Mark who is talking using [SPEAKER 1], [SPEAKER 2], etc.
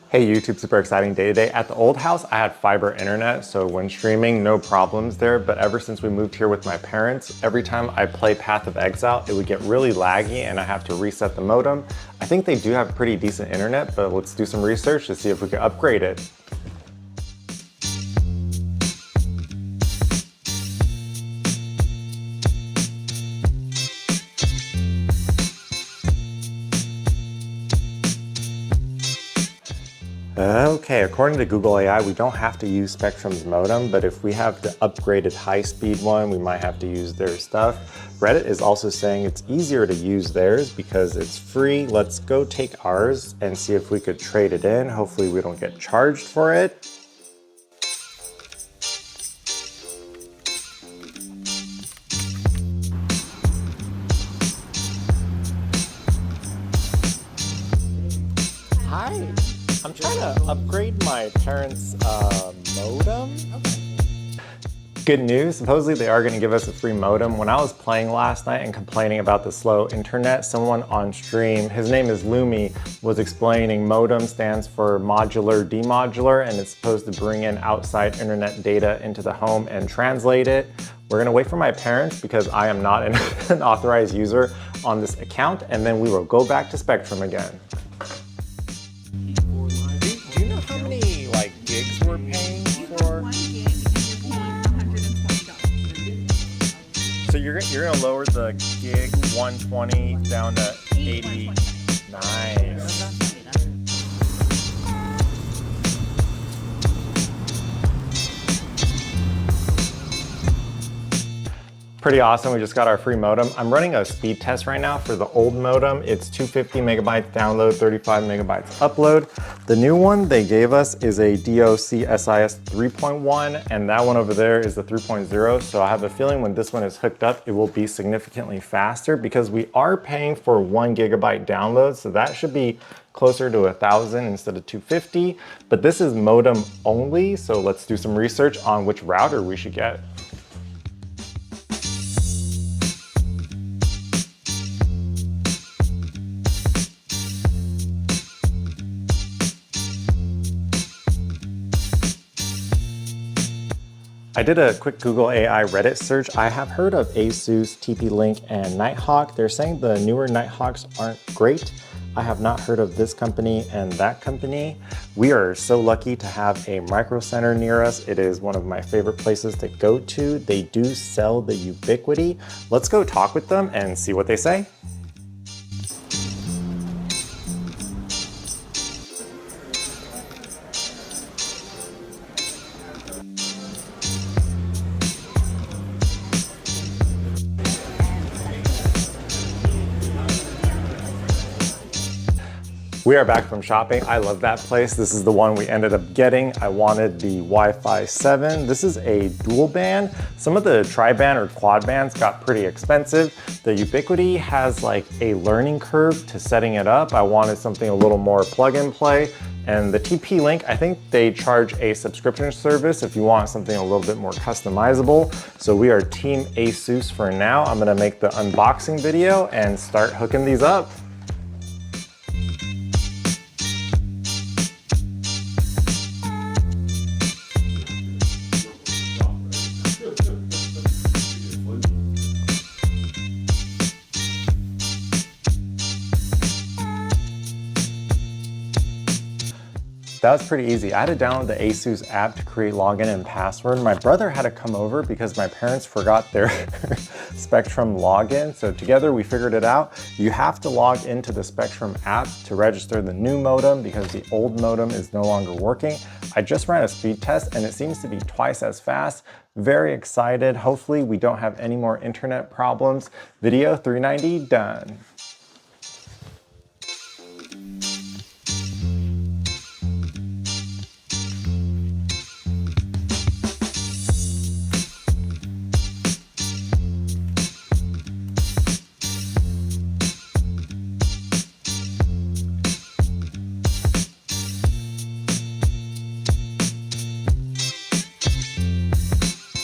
[SPEAKER 1] Hey YouTube, super exciting day today. At the old house, I had fiber internet, so when streaming, no problems there. But ever since we moved here with my parents, every time I play Path of Exile, it would get really laggy and I have to reset the modem. I think they do have pretty decent internet, but let's do some research to see if we can upgrade it. Okay, according to Google AI, we don't have to use Spectrum's modem, but if we have the upgraded high-speed one, we might have to use their stuff. Reddit is also saying it's easier to use theirs because it's free. Let's go take ours and see if we could trade it in. Hopefully we don't get charged for it. Hi. I'm trying to upgrade my parents' modem. Good news, supposedly they are going to give us a free modem. When I was playing last night and complaining about the slow internet, someone on stream, his name is Lumi, was explaining modem stands for modular demodular, and it's supposed to bring in outside internet data into the home and translate it. We're going to wait for my parents because I am not an authorized user on this account, and then we will go back to Spectrum again. How many gigs we're paying for?
[SPEAKER 2] 1 gig, you're paying $120.
[SPEAKER 1] So you're gonna lower the gig 120 down to 80. Nice. Pretty awesome, we just got our free modem. I'm running a speed test right now for the old modem. It's 250 megabytes download, 35 megabytes upload. The new one they gave us is a DOCSIS 3.1, and that one over there is the 3.0. So I have a feeling when this one is hooked up, it will be significantly faster because we are paying for 1 gigabyte download. So that should be closer to 1,000 instead of 250. But this is modem only. So let's do some research on which router we should get. I did a quick Google AI Reddit search. I have heard of Asus, TP-Link, and Nighthawk. They're saying the newer Nighthawks aren't great. I have not heard of this company and that company. We are so lucky to have a Micro Center near us. It is one of my favorite places to go to. They do sell the Ubiquiti. Let's go talk with them and see what they say. We are back from shopping. I love that place. This is the one we ended up getting. I wanted the Wi-Fi 7. This is a dual band. Some of the tri-band or quad bands got pretty expensive. The Ubiquiti has a learning curve to setting it up. I wanted something a little more plug and play. And the TP-Link, I think they charge a subscription service if you want something a little bit more customizable. So we are Team Asus for now. I'm gonna make the unboxing video and start hooking these up. That was pretty easy. I had to download the Asus app to create login and password. My brother had to come over because my parents forgot their Spectrum login. So together we figured it out. You have to log into the Spectrum app to register the new modem because the old modem is no longer working. I just ran a speed test and it seems to be twice as fast. Very excited. Hopefully we don't have any more internet problems. Video 390 done.